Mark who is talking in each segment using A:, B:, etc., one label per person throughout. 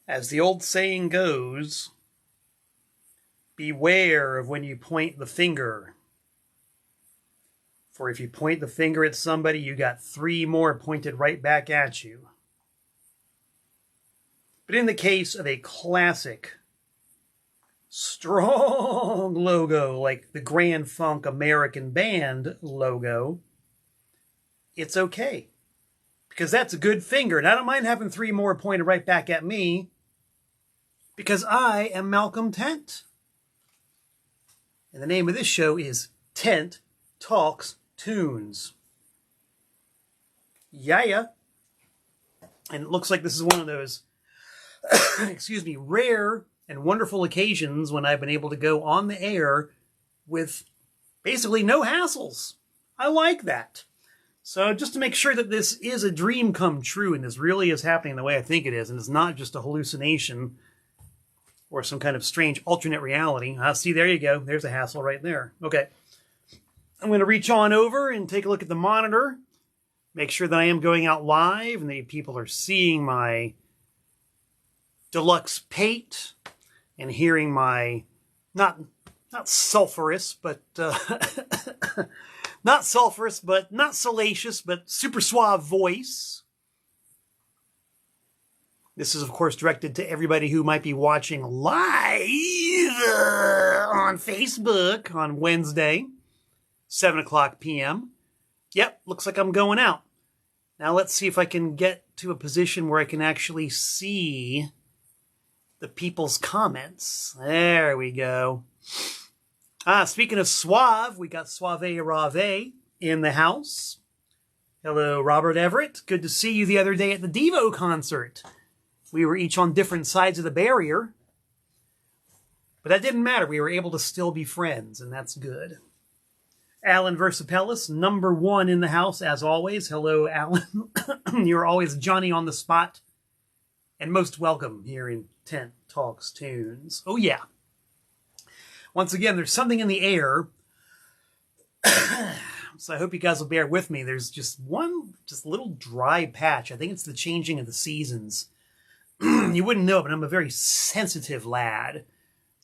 A: As the old saying goes, beware of when you point the finger. For if you point the finger at somebody, you got 3 more pointed right back at you. But in the case of a classic, strong logo like the Grand Funk American Band logo, it's okay. Because that's a good finger. And I don't mind having 3 more pointed right back at me, because I am Malcolm Tent. And the name of this show is Tent Talks Tunes. Yeah. And it looks like this is one of those, rare and wonderful occasions when I've been able to go on the air with basically no hassles. I like that. So just to make sure that this is a dream come true and this really is happening the way I think it is, and it's not just a hallucination or some kind of strange alternate reality. See, there you go. There's a hassle right there. Okay. I'm going to reach on over and take a look at the monitor. Make sure that I am going out live and that people are seeing my deluxe pate and hearing my not sulfurous, but not sulfurous, but not salacious, but super suave voice. This is, of course, directed to everybody who might be watching live on Facebook on Wednesday, 7 o'clock p.m. Yep, looks like I'm going out. Now let's see if I can get to a position where I can actually see the people's comments. There we go. Speaking of suave, we got Suave Rave in the house. Hello, Robert Everett. Good to see you the other day at the Devo concert. We were each on different sides of the barrier. But that didn't matter. We were able to still be friends, and that's good. Alan Versapellis, number 1 in the house, as always. Hello, Alan. You're always Johnny on the spot. And most welcome here in Tent Talks Tunes. Oh, yeah. Once again, there's something in the air. So I hope you guys will bear with me. There's just one little dry patch. I think it's the changing of the seasons. You wouldn't know, but I'm a very sensitive lad.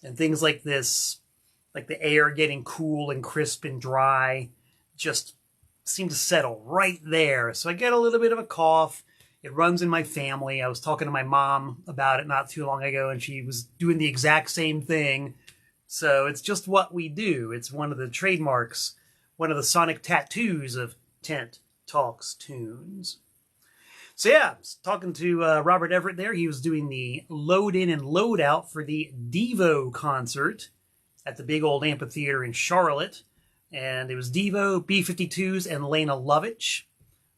A: And things like this, like the air getting cool and crisp and dry, just seem to settle right there. So I get a little bit of a cough. It runs in my family. I was talking to my mom about it not too long ago, and she was doing the exact same thing. So it's just what we do. It's one of the trademarks, one of the sonic tattoos of Tent Talks Tunes. So yeah, I was talking to Robert Everett there. He was doing the load in and load out for the Devo concert at the big old amphitheater in Charlotte. And it was Devo, B-52s, and Lena Lovitch.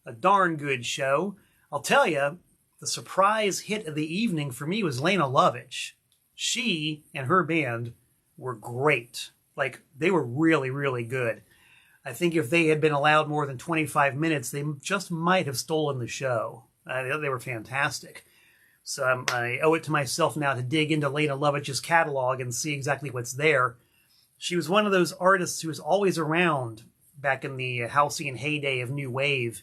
A: A darn good show. I'll tell you, the surprise hit of the evening for me was Lena Lovitch. She and her band were great. Like, they were really, really good. I think if they had been allowed more than 25 minutes, they just might have stolen the show. They were fantastic. So I owe it to myself now to dig into Lena Lovitch's catalog and see exactly what's there. She was one of those artists who was always around back in the halcyon heyday of New Wave.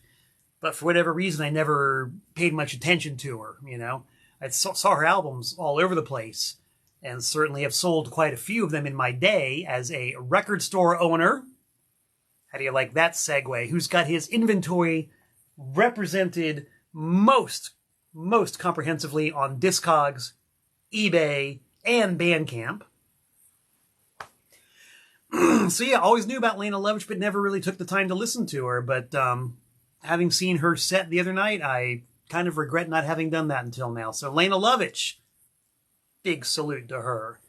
A: But for whatever reason, I never paid much attention to her, you know. I saw her albums all over the place, and certainly have sold quite a few of them in my day as a record store owner. How do you like that segue? Who's got his inventory represented most comprehensively on Discogs, eBay, and Bandcamp. So yeah, always knew about Lena Lovitch, but never really took the time to listen to her. But having seen her set the other night, I kind of regret not having done that until now. So Lena Lovitch, big salute to her.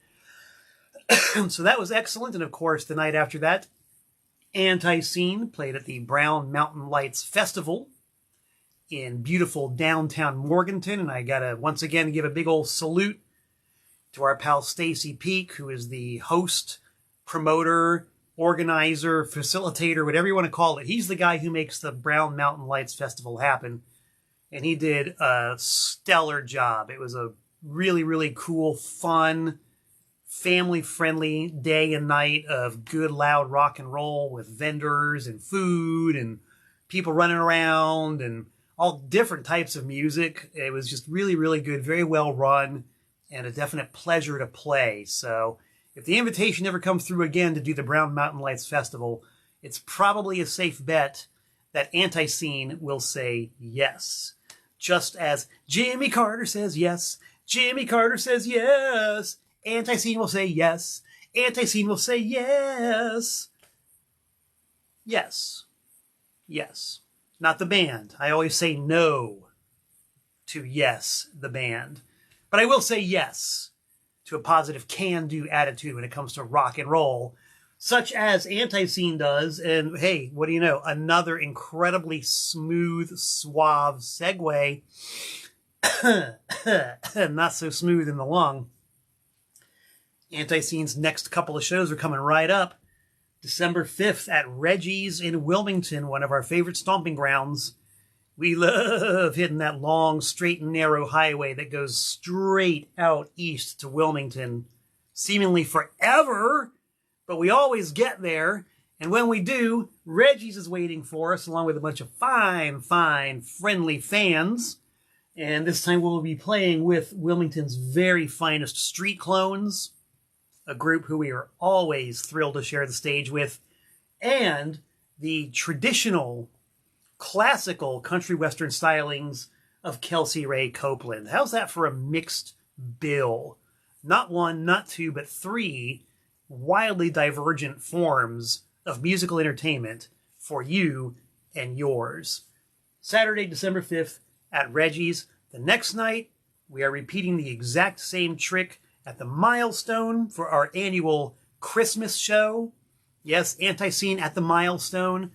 A: So that was excellent. And of course, the night after that, Anti-Scene played at the Brown Mountain Lights Festival in beautiful downtown Morganton. And I gotta once again give a big old salute to our pal Stacy Peak, who is the host, promoter, organizer, facilitator, whatever you want to call it. He's the guy who makes the Brown Mountain Lights Festival happen. And he did a stellar job. It was a really, really cool, fun, family-friendly day and night of good, loud rock and roll with vendors and food and people running around and all different types of music. It was just really, really good, very well run, and a definite pleasure to play. So if the invitation ever comes through again to do the Brown Mountain Lights Festival, it's probably a safe bet that Anti-Scene will say yes. Just as Jimmy Carter says yes, Jimmy Carter says yes, Anti-Scene will say yes, Anti-Scene will say yes. Yes. Yes. Not the band. I always say no to yes, the band. But I will say yes to a positive can-do attitude when it comes to rock and roll, such as Anti-Scene does. And hey, what do you know? Another incredibly smooth, suave segue. Not so smooth in the lung. Anti-Scene's next couple of shows are coming right up. December 5th at Reggie's in Wilmington, one of our favorite stomping grounds. We love hitting that long, straight and narrow highway that goes straight out east to Wilmington, seemingly forever, but we always get there. And when we do, Reggie's is waiting for us, along with a bunch of fine, friendly fans. And this time we'll be playing with Wilmington's very finest street clones, a group who we are always thrilled to share the stage with, and the traditional, classical country western stylings of Kelsey Ray Copeland. How's that for a mixed bill? Not one, not two, but three wildly divergent forms of musical entertainment for you and yours. Saturday, December 5th at Reggie's. The next night, we are repeating the exact same trick at the Milestone for our annual Christmas show. Yes, Anti-Scene at the Milestone.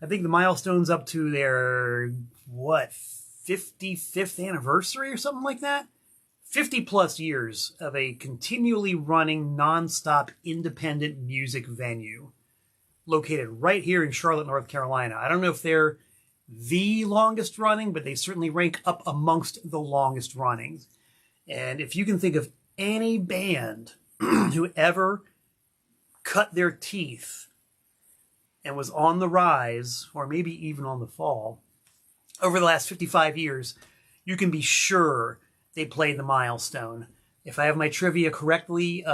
A: I think the Milestone's up to their, 55th anniversary or something like that? 50 plus years of a continually running, non-stop independent music venue located right here in Charlotte, North Carolina. I don't know if they're the longest running, but they certainly rank up amongst the longest runnings. And if you can think of any band who ever cut their teeth and was on the rise, or maybe even on the fall, over the last 55 years, you can be sure they played the Milestone. If I have my trivia correctly,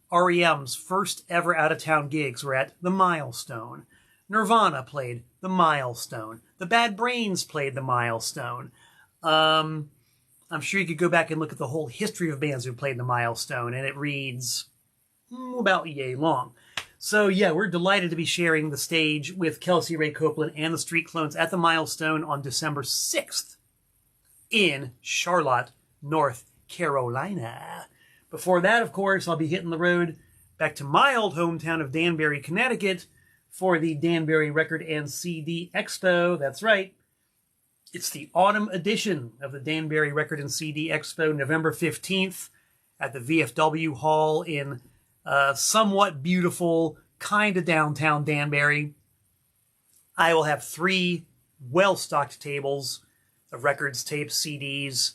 A: REM's first ever out-of-town gigs were at the Milestone. Nirvana played the Milestone. The Bad Brains played the Milestone. I'm sure you could go back and look at the whole history of bands who played the Milestone, and it reads about yay long. So yeah, we're delighted to be sharing the stage with Kelsey Ray Copeland and the Street Clones at the Milestone on December 6th in Charlotte, North Carolina. Before that, of course, I'll be hitting the road back to my old hometown of Danbury, Connecticut for the Danbury Record and CD Expo. That's right. It's the autumn edition of the Danbury Record and CD Expo, November 15th at the VFW Hall in somewhat beautiful, kind of downtown Danbury. I will have 3 well-stocked tables of records, tapes, CDs,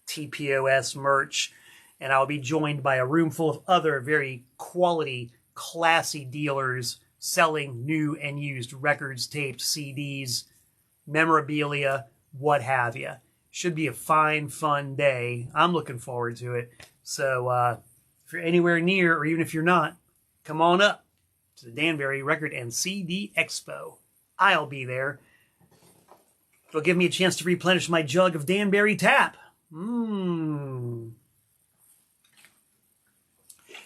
A: TPOS merch, and I'll be joined by a room full of other very quality, classy dealers selling new and used records, tapes, CDs, memorabilia, what have you. Should be a fine, fun day. I'm looking forward to it. So if you're anywhere near, or even if you're not, come on up to the Danbury Record and CD Expo. I'll be there. It'll give me a chance to replenish my jug of Danbury Tap.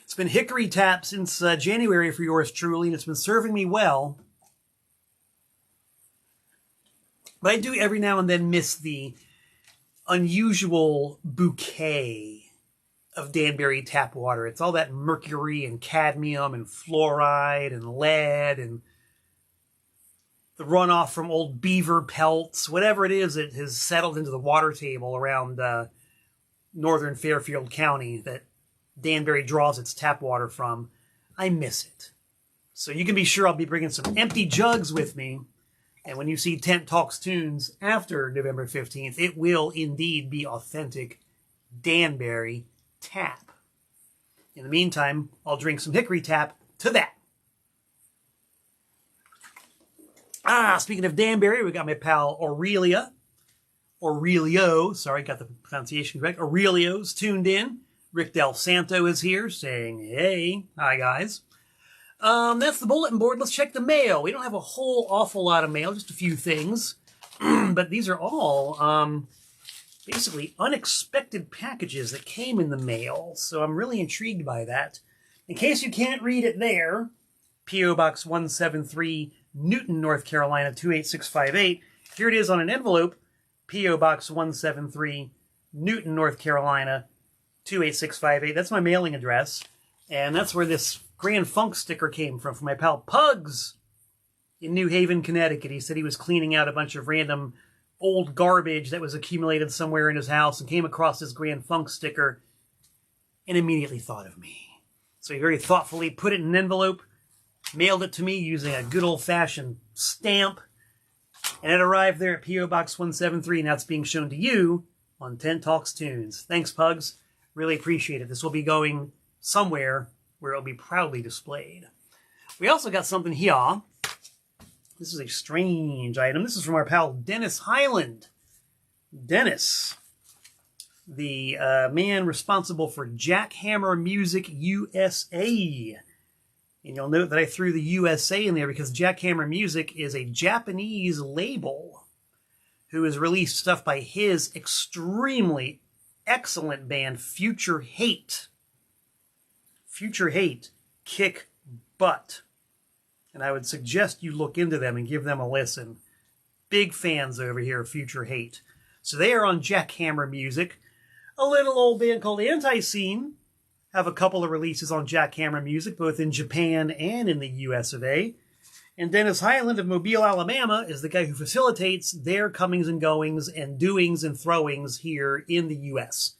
A: It's been Hickory Tap since January for yours truly, and it's been serving me well. But I do every now and then miss the unusual bouquet of Danbury tap water. It's all that mercury and cadmium and fluoride and lead and the runoff from old beaver pelts, whatever it is that has settled into the water table around northern Fairfield County that Danbury draws its tap water from. I miss it. So you can be sure I'll be bringing some empty jugs with me. And when you see Tent Talks Tunes after November 15th, it will indeed be authentic Danbury tap. In the meantime, I'll drink some Hickory Tap to that. Speaking of Danbury, we got my pal Aurelio, sorry, got the pronunciation correct. Aurelio's tuned in. Rick Del Santo is here saying, hey, hi guys. That's the bulletin board. Let's check the mail. We don't have a whole awful lot of mail, just a few things. But these are all basically unexpected packages that came in the mail. So I'm really intrigued by that. In case you can't read it there, P.O. Box 173, Newton, North Carolina, 28658. Here it is on an envelope. P.O. Box 173, Newton, North Carolina, 28658. That's my mailing address. And that's where this Grand Funk sticker came from my pal Pugs in New Haven, Connecticut. He said he was cleaning out a bunch of random old garbage that was accumulated somewhere in his house and came across this Grand Funk sticker and immediately thought of me. So he very thoughtfully put it in an envelope, mailed it to me using a good old-fashioned stamp, and it arrived there at P.O. Box 173, and now it's being shown to you on Tent Talks Tunes. Thanks, Pugs. Really appreciate it. This will be going somewhere where it'll be proudly displayed. We also got something here. This is a strange item. This is from our pal Dennis Highland. Dennis, the man responsible for Jackhammer Music USA. And you'll note that I threw the USA in there because Jackhammer Music is a Japanese label who has released stuff by his extremely excellent band, Future Hate. Future Hate, kick butt. And I would suggest you look into them and give them a listen. Big fans over here of Future Hate. So they are on Jackhammer Music. A little old band called Anti-Scene have a couple of releases on Jackhammer Music, both in Japan and in the US of A. And Dennis Highland of Mobile, Alabama is the guy who facilitates their comings and goings and doings and throwings here in the US.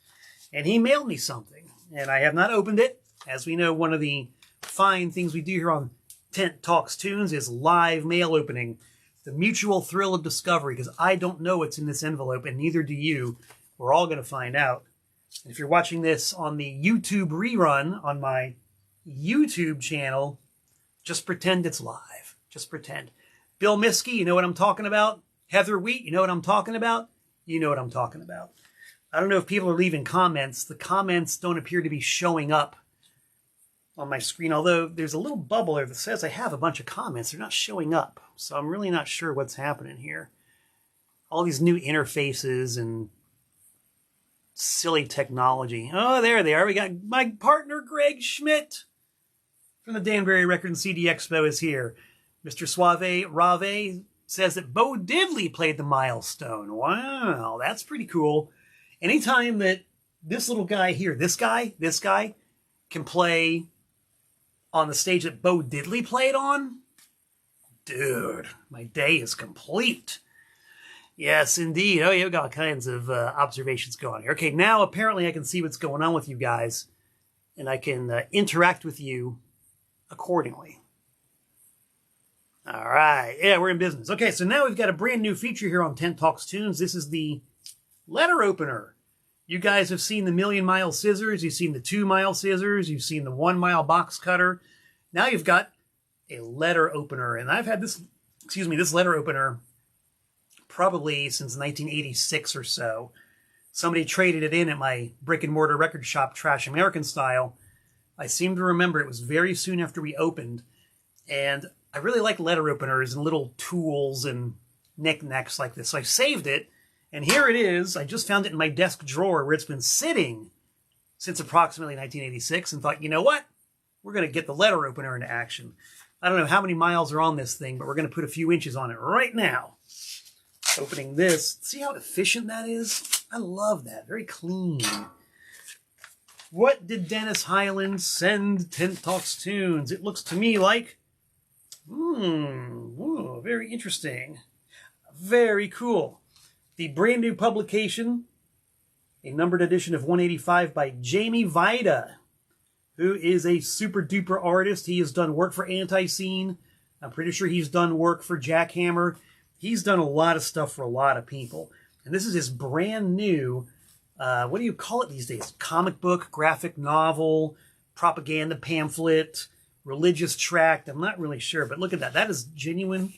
A: And he mailed me something, and I have not opened it. As we know, one of the fine things we do here on Tent Talks Tunes is live mail opening. The mutual thrill of discovery, because I don't know what's in this envelope, and neither do you. We're all going to find out. If you're watching this on the YouTube rerun on my YouTube channel, just pretend it's live. Just pretend. Bill Miskey, you know what I'm talking about? Heather Wheat, you know what I'm talking about? You know what I'm talking about. I don't know if people are leaving comments. The comments don't appear to be showing up on my screen, although there's a little bubble there that says I have a bunch of comments. They're not showing up, so I'm really not sure what's happening here. All these new interfaces and silly technology. Oh, there they are. We got my partner, Greg Schmidt, from the Danbury Record and CD Expo is here. Mr. Suave Rave says that Bo Diddley played the milestone. Wow, that's pretty cool. Anytime that this little guy here, this guy, can play on the stage that Bo Diddley played on, dude, my day is complete. Yes, indeed. Oh, you've got all kinds of observations going here. Okay, now apparently I can see what's going on with you guys, and I can interact with you accordingly. All right. Yeah, we're in business. Okay, so now we've got a brand new feature here on Tent Talks Tunes. This is the letter opener. You guys have seen the Million Mile Scissors. You've seen the 2 Mile Scissors. You've seen the 1 Mile Box Cutter. Now you've got a letter opener, and I've had this letter opener probably since 1986 or so. Somebody traded it in at my brick and mortar record shop, Trash American Style. I seem to remember it was very soon after we opened, and I really like letter openers and little tools and knickknacks like this. So I saved it, and here it is. I just found it in my desk drawer where it's been sitting since approximately 1986 and thought, you know what? We're going to get the letter opener into action. I don't know how many miles are on this thing, but we're going to put a few inches on it right now. Opening this. See how efficient that is? I love that. Very clean. What did Dennis Highland send Tent Talks Tunes? It looks to me like... very interesting. Very cool. The brand new publication, a numbered edition of 185 by Jamie Vida, who is a super duper artist. He has done work for Anti-Scene. I'm pretty sure he's done work for Jackhammer. He's done a lot of stuff for a lot of people. And this is his brand new, what do you call it these days? Comic book, graphic novel, propaganda pamphlet, religious tract. I'm not really sure, but look at that. That is genuine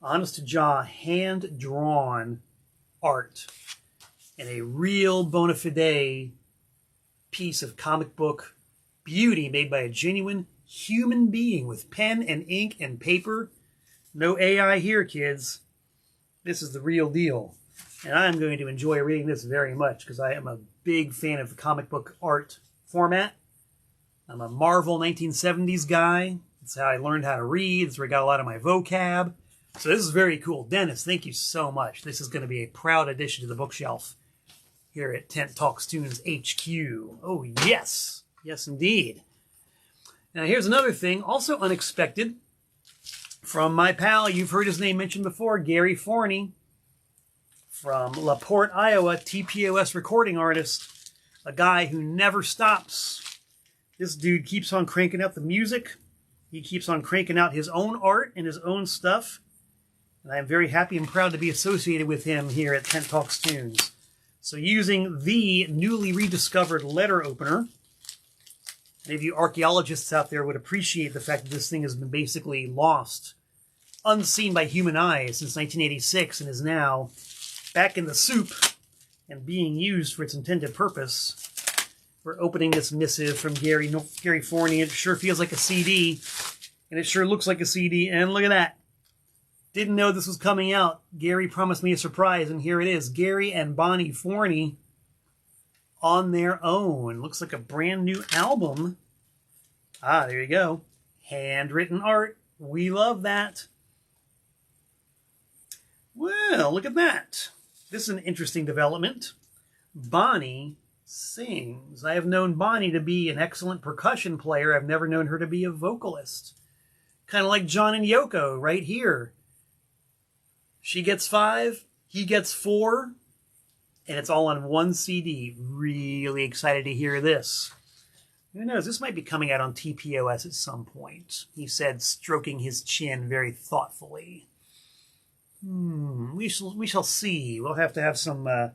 A: honest-to-jaw, hand-drawn art. And a real bona fide piece of comic book beauty made by a genuine human being with pen and ink and paper. No AI here, kids. This is the real deal. And I'm going to enjoy reading this very much because I am a big fan of the comic book art format. I'm a Marvel 1970s guy. That's how I learned how to read. That's where I got a lot of my vocab. So this is very cool. Dennis, thank you so much. This is going to be a proud addition to the bookshelf here at Tent Talks Tunes HQ. Oh, yes. Yes, indeed. Now, here's another thing, also unexpected, from my pal, you've heard his name mentioned before, Gary Forney, from LaPorte, Iowa, TPOS recording artist, a guy who never stops. This dude keeps on cranking out the music. He keeps on cranking out his own art and his own stuff. And I'm very happy and proud to be associated with him here at Tent Talks Tunes. So using the newly rediscovered letter opener, any of you archaeologists out there would appreciate the fact that this thing has been basically lost, unseen by human eyes since 1986, and is now back in the soup and being used for its intended purpose. We're opening this missive from Gary Forney. It sure feels like a CD, and it sure looks like a CD, and look at that. Didn't know this was coming out. Gary promised me a surprise, and here it is. Gary and Bonnie Forney on their own. Looks like a brand new album. Ah, there you go. Handwritten art. We love that. Well, look at that. This is an interesting development. Bonnie sings. I have known Bonnie to be an excellent percussion player. I've never known her to be a vocalist. Kind of like John and Yoko right here. She gets 5, he gets 4, and it's all on one CD. Really excited to hear this. Who knows, this might be coming out on TPOS at some point. He said, stroking his chin very thoughtfully. We shall see. We'll have to have some,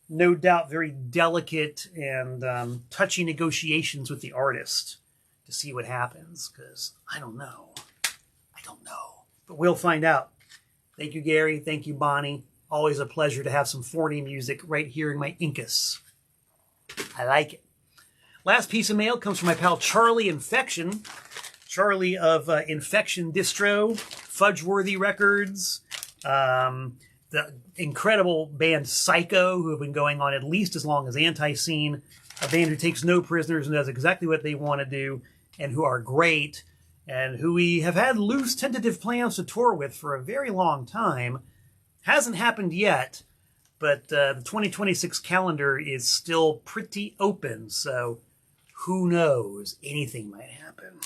A: no doubt, very delicate and touchy negotiations with the artist to see what happens, because I don't know. But we'll find out. Thank you, Gary. Thank you, Bonnie. Always a pleasure to have some Forney music right here in my Incus. I like it. Last piece of mail comes from my pal Charlie Infection. Charlie of Infection Distro, Fudgeworthy Records, the incredible band Psycho, who have been going on at least as long as Anti-Scene, a band who takes no prisoners and does exactly what they want to do, and who are great, and who we have had loose tentative plans to tour with for a very long time. Hasn't happened yet, but the 2026 calendar is still pretty open, so who knows? Anything might happen.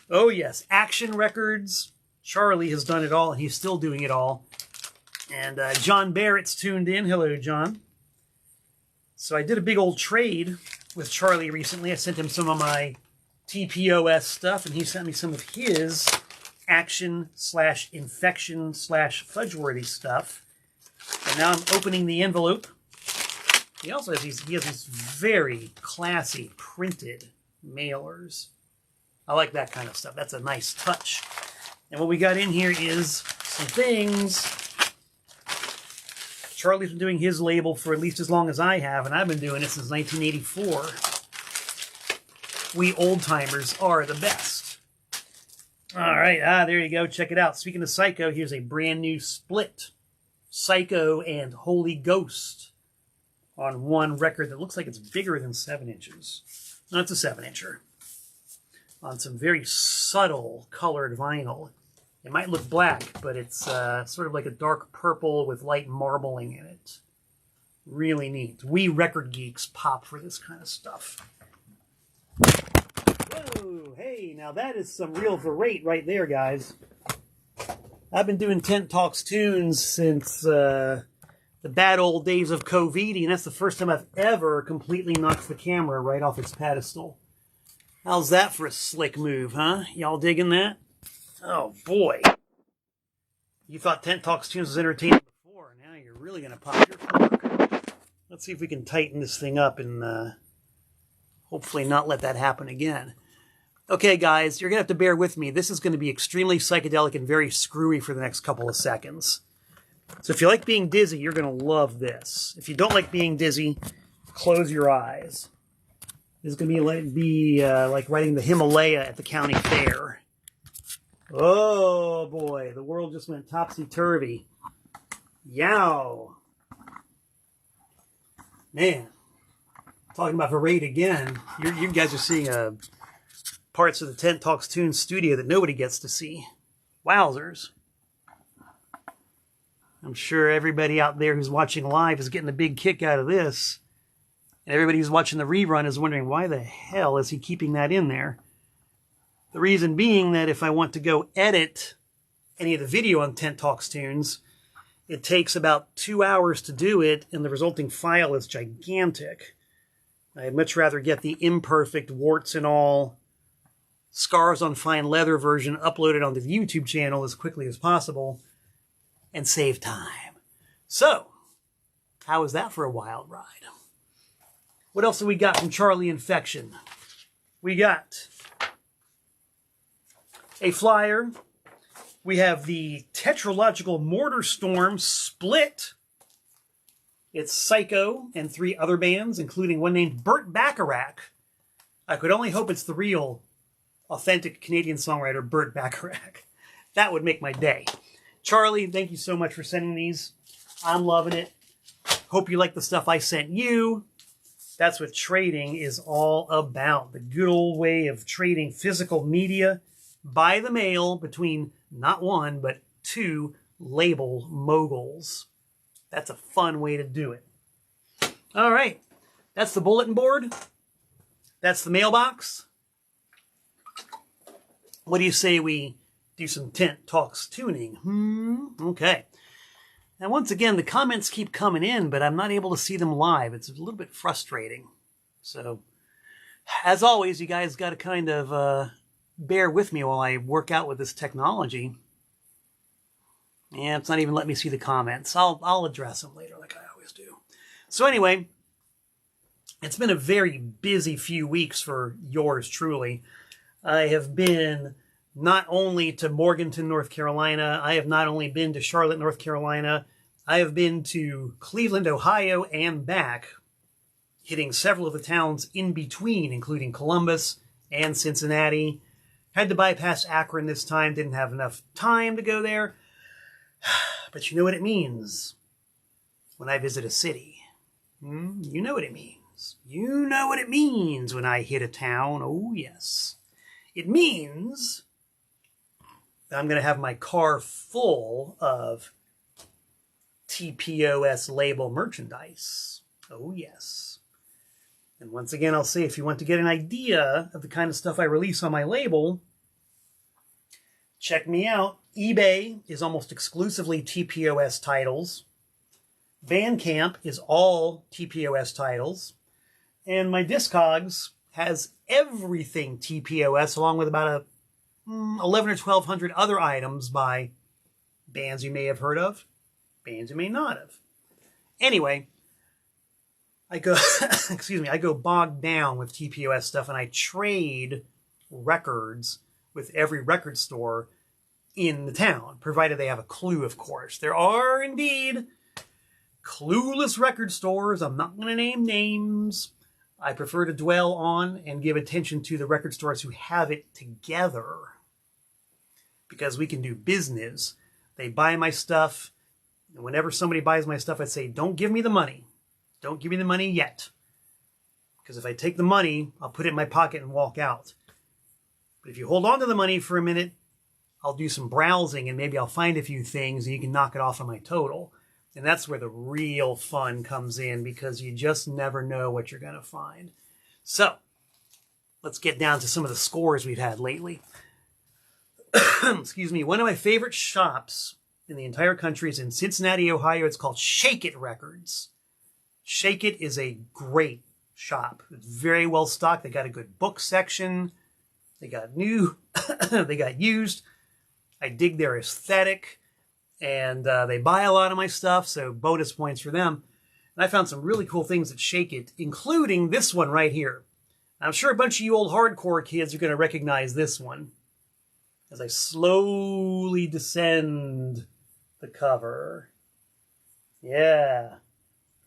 A: Oh yes, Action Records. Charlie has done it all, and he's still doing it all. And John Barrett's tuned in. Hello, John. So I did a big old trade with Charlie recently. I sent him some of my TPOS stuff, and he sent me some of his action/infection/fudgeworthy stuff. And now I'm opening the envelope. He also has these very classy printed mailers. I like that kind of stuff. That's a nice touch. And what we got in here is some things. Charlie's been doing his label for at least as long as I have, and I've been doing it since 1984. We old-timers are the best. All right, there you go. Check it out. Speaking of Psycho, here's a brand new split. Psycho and Holy Ghost on one record that looks like it's bigger than 7 inches. No, it's a 7-incher. On some very subtle colored vinyl. It might look black, but it's sort of like a dark purple with light marbling in it. Really neat. We record geeks pop for this kind of stuff. Whoa, hey, now that is some real verate right there, guys. I've been doing Tent Talks Tunes since the bad old days of COVID, and that's the first time I've ever completely knocked the camera right off its pedestal. How's that for a slick move, huh? Y'all digging that? Oh, boy. You thought Tent Talks Tunes was entertaining before. Now you're really going to pop your cork. Let's see if we can tighten this thing up and hopefully not let that happen again. Okay, guys, you're going to have to bear with me. This is going to be extremely psychedelic and very screwy for the next couple of seconds. So if you like being dizzy, you're going to love this. If you don't like being dizzy, close your eyes. This is going to be like riding the Himalaya at the county fair. Oh, boy. The world just went topsy-turvy. Yow. Man. Talking about Parade again. You guys are seeing parts of the Tent Talks Tunes studio that nobody gets to see. Wowzers. I'm sure everybody out there who's watching live is getting a big kick out of this. And everybody who's watching the rerun is wondering, why the hell is he keeping that in there? The reason being that if I want to go edit any of the video on Tent Talks Tunes, it takes about 2 hours to do it, and the resulting file is gigantic. I'd much rather get the imperfect, warts and all, scars on fine leather version uploaded onto the YouTube channel as quickly as possible and save time. So, how was that for a wild ride? What else have we got from Charlie Infection? We got a flyer. We have the Tetralogical Mortar Storm Split. It's Psycho and 3 other bands, including one named Burt Bacharach. I could only hope it's the real, authentic Canadian songwriter Burt Bacharach. That would make my day. Charlie, thank you so much for sending these. I'm loving it. Hope you like the stuff I sent you. That's what trading is all about. The good old way of trading physical media by the mail between not one, but 2 label moguls. That's a fun way to do it. All right. That's the bulletin board. That's the mailbox. What do you say we do some Tent Talks tuning? Okay. Now, once again, the comments keep coming in, but I'm not able to see them live. It's a little bit frustrating. So, as always, you guys got to kind of bear with me while I work out with this technology. Yeah, it's not even letting me see the comments. I'll address them later like I always do. So anyway, it's been a very busy few weeks for yours truly. I have been not only to Morganton, North Carolina. I have not only been to Charlotte, North Carolina. I have been to Cleveland, Ohio, and back, hitting several of the towns in between, including Columbus and Cincinnati. Had to bypass Akron this time. Didn't have enough time to go there. But you know what it means when I visit a city. You know what it means. You know what it means when I hit a town. Oh, yes. It means that I'm going to have my car full of TPOS label merchandise. Oh, yes. And once again, I'll say, if you want to get an idea of the kind of stuff I release on my label, check me out. eBay is almost exclusively TPOS titles. Bandcamp is all TPOS titles. And my Discogs has everything TPOS, along with about 11 or 1,200 other items by bands you may have heard of, bands you may not have. Anyway, I go, I go bogged down with TPOS stuff, and I trade records with every record store in the town, provided they have a clue, of course. There are indeed clueless record stores. I'm not going to name names. I prefer to dwell on and give attention to the record stores who have it together, because we can do business. They buy my stuff, and whenever somebody buys my stuff, I say, don't give me the money. Don't give me the money yet. Because if I take the money, I'll put it in my pocket and walk out. But if you hold on to the money for a minute, I'll do some browsing, and maybe I'll find a few things, and you can knock it off of my total. And that's where the real fun comes in, because you just never know what you're going to find. So, let's get down to some of the scores we've had lately. Excuse me. One of my favorite shops in the entire country is in Cincinnati, Ohio. It's called Shake It Records. Shake It is a great shop. It's very well stocked. They got a good book section. They got new. They got used. I dig their aesthetic. And they buy a lot of my stuff, so bonus points for them. And I found some really cool things at Shake It, including this one right here. I'm sure a bunch of you old hardcore kids are going to recognize this one as I slowly descend the cover. Yeah.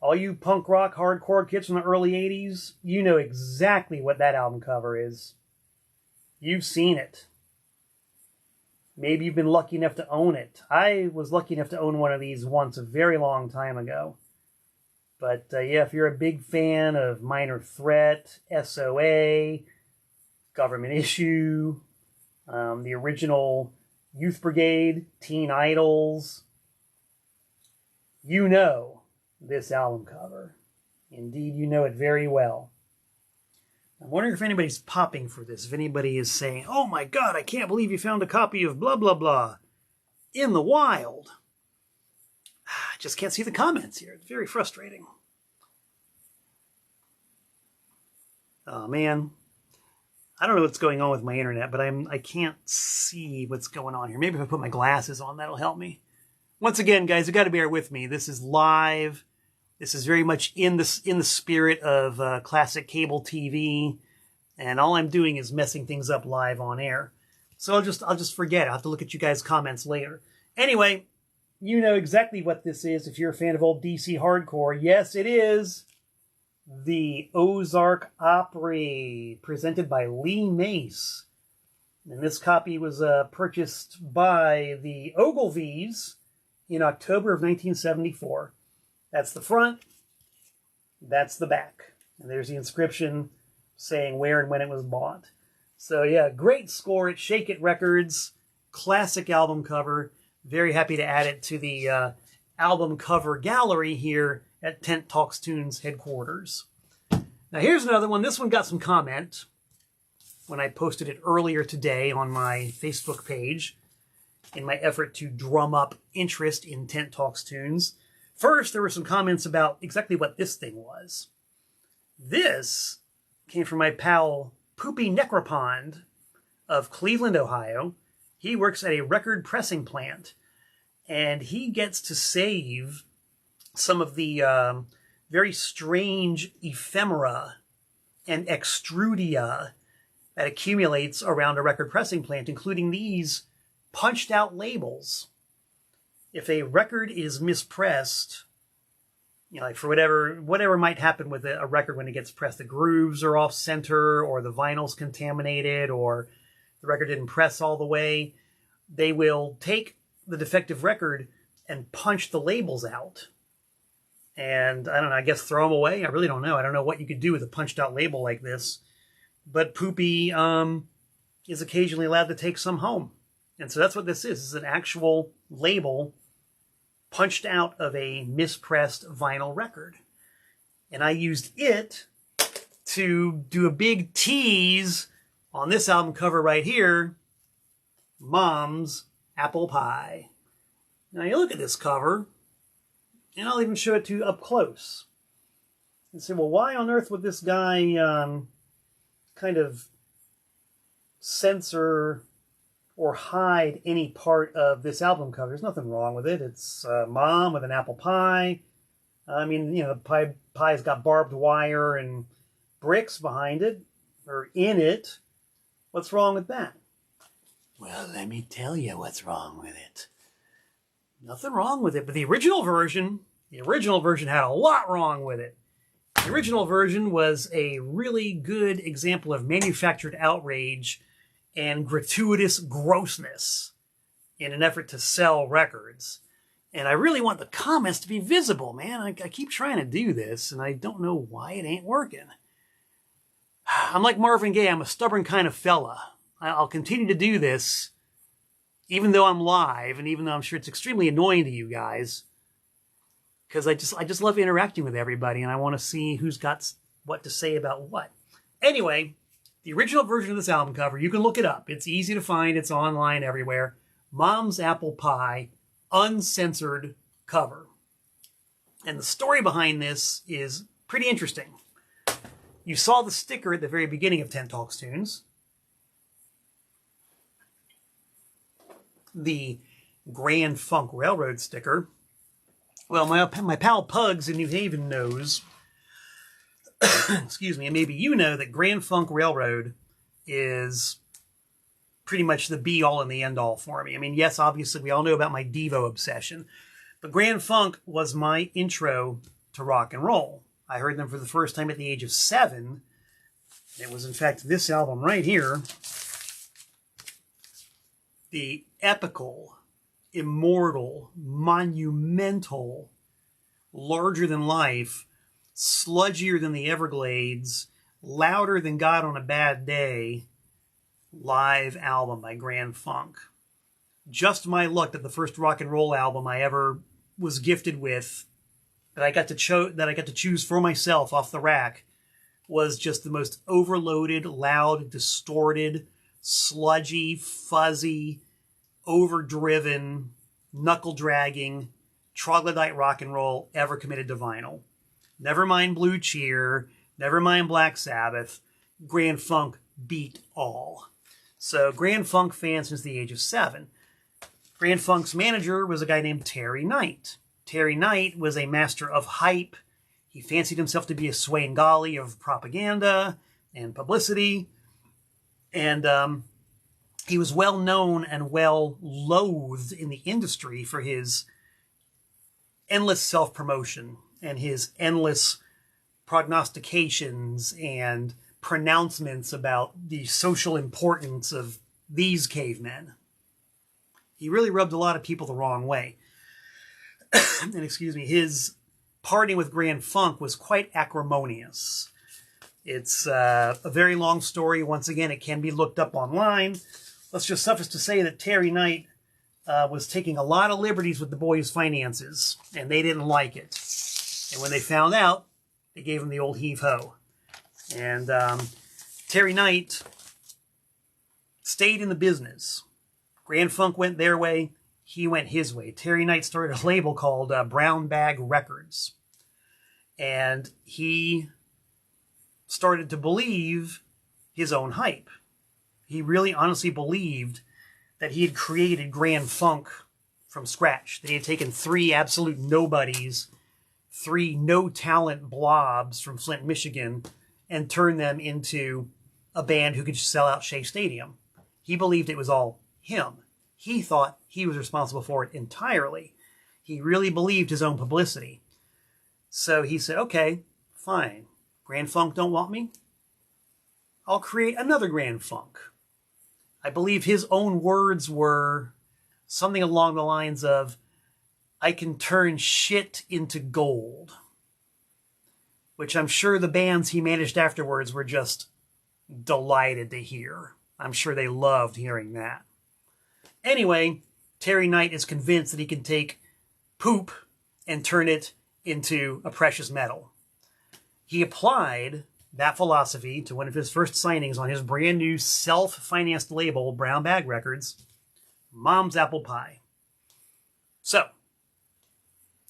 A: All you punk rock hardcore kids from the early 80s, you know exactly what that album cover is. You've seen it. Maybe you've been lucky enough to own it. I was lucky enough to own one of these once a very long time ago. But yeah, if you're a big fan of Minor Threat, SOA, Government Issue, the original Youth Brigade, Teen Idols, you know this album cover. Indeed, you know it very well. I'm wondering if anybody's popping for this. If anybody is saying, oh my God, I can't believe you found a copy of blah, blah, blah in the wild. I just can't see the comments here. It's very frustrating. Oh, man. I don't know what's going on with my internet, but I can't see what's going on here. Maybe if I put my glasses on, that'll help me. Once again, guys, you got to bear with me. This is live. This is very much in the spirit of classic cable TV, and all I'm doing is messing things up live on air. So I'll just forget. I'll have to look at you guys' comments later. Anyway, you know exactly what this is if you're a fan of old DC hardcore. Yes, it is the Ozark Opry, presented by Lee Mace. And this copy was purchased by the Ogilvies in October of 1974. That's the front, that's the back. And there's the inscription saying where and when it was bought. So yeah, great score at Shake It Records. Classic album cover. Very happy to add it to the album cover gallery here at Tent Talks Tunes headquarters. Now here's another one. This one got some comment when I posted it earlier today on my Facebook page in my effort to drum up interest in Tent Talks Tunes. First, there were some comments about exactly what this thing was. This came from my pal Poopy Necropond of Cleveland, Ohio. He works at a record pressing plant, and he gets to save some of the very strange ephemera and extrudia that accumulates around a record pressing plant, including these punched out labels. If a record is mispressed, you know, like for whatever might happen with a record when it gets pressed, the grooves are off center, or the vinyl's contaminated, or the record didn't press all the way, they will take the defective record and punch the labels out. And I don't know, I guess throw them away. I really don't know. I don't know what you could do with a punched out label like this. But Poopy is occasionally allowed to take some home. And so that's what this is. This is an actual label punched out of a mispressed vinyl record. And I used it to do a big tease on this album cover right here, Mom's Apple Pie. Now you look at this cover, and I'll even show it to you up close. And say, well, why on earth would this guy kind of censor or hide any part of this album cover? There's nothing wrong with it. It's Mom with an apple pie. I mean, you know, the pie's got barbed wire and bricks behind it, or in it. What's wrong with that? Well, let me tell you what's wrong with it. Nothing wrong with it, but the original version had a lot wrong with it. The original version was a really good example of manufactured outrage and gratuitous grossness in an effort to sell records. And I really want the comments to be visible, man. I keep trying to do this, and I don't know why it ain't working. I'm like Marvin Gaye. I'm a stubborn kind of fella. I'll continue to do this, even though I'm live, and even though I'm sure it's extremely annoying to you guys, because I just love interacting with everybody, and I want to see who's got what to say about what. Anyway, the original version of this album cover, you can look it up. It's easy to find. It's online everywhere. Mom's Apple Pie, uncensored cover. And the story behind this is pretty interesting. You saw the sticker at the very beginning of Tent Talks Tunes. The Grand Funk Railroad sticker. Well, my pal Pugs in New Haven knows excuse me, and maybe you know that Grand Funk Railroad is pretty much the be-all and the end-all for me. I mean, yes, obviously, we all know about my Devo obsession, but Grand Funk was my intro to rock and roll. I heard them for the first time at the age of 7. It was, in fact, this album right here, the epical, immortal, monumental, larger-than-life, sludgier than the Everglades, louder than God on a Bad Day live album by Grand Funk. Just my luck that the first rock and roll album I ever was gifted with, that I got to choose for myself off the rack, was just the most overloaded, loud, distorted, sludgy, fuzzy, overdriven, knuckle-dragging, troglodyte rock and roll ever committed to vinyl. Never mind Blue Cheer, never mind Black Sabbath. Grand Funk beat all. So Grand Funk fan since the age of 7. Grand Funk's manager was a guy named Terry Knight. Terry Knight was a master of hype. He fancied himself to be a Swain-Galley of propaganda and publicity. And he was well known and well loathed in the industry for his endless self-promotion and his endless prognostications and pronouncements about the social importance of these cavemen. He really rubbed a lot of people the wrong way. And excuse me, his partying with Grand Funk was quite acrimonious. It's a very long story. Once again, it can be looked up online. Let's just suffice to say that Terry Knight was taking a lot of liberties with the boys' finances, and they didn't like it. And when they found out, they gave him the old heave-ho. And Terry Knight stayed in the business. Grand Funk went their way. He went his way. Terry Knight started a label called Brown Bag Records. And he started to believe his own hype. He really honestly believed that he had created Grand Funk from scratch. That he had taken 3 absolute nobodies, 3 no-talent blobs from Flint, Michigan, and turned them into a band who could sell out Shea Stadium. He believed it was all him. He thought he was responsible for it entirely. He really believed his own publicity. So he said, okay, fine. Grand Funk don't want me? I'll create another Grand Funk. I believe his own words were something along the lines of, I can turn shit into gold. Which I'm sure the bands he managed afterwards were just delighted to hear. I'm sure they loved hearing that. Anyway, Terry Knight is convinced that he can take poop and turn it into a precious metal. He applied that philosophy to one of his first signings on his brand new self-financed label, Brown Bag Records, Mom's Apple Pie. So,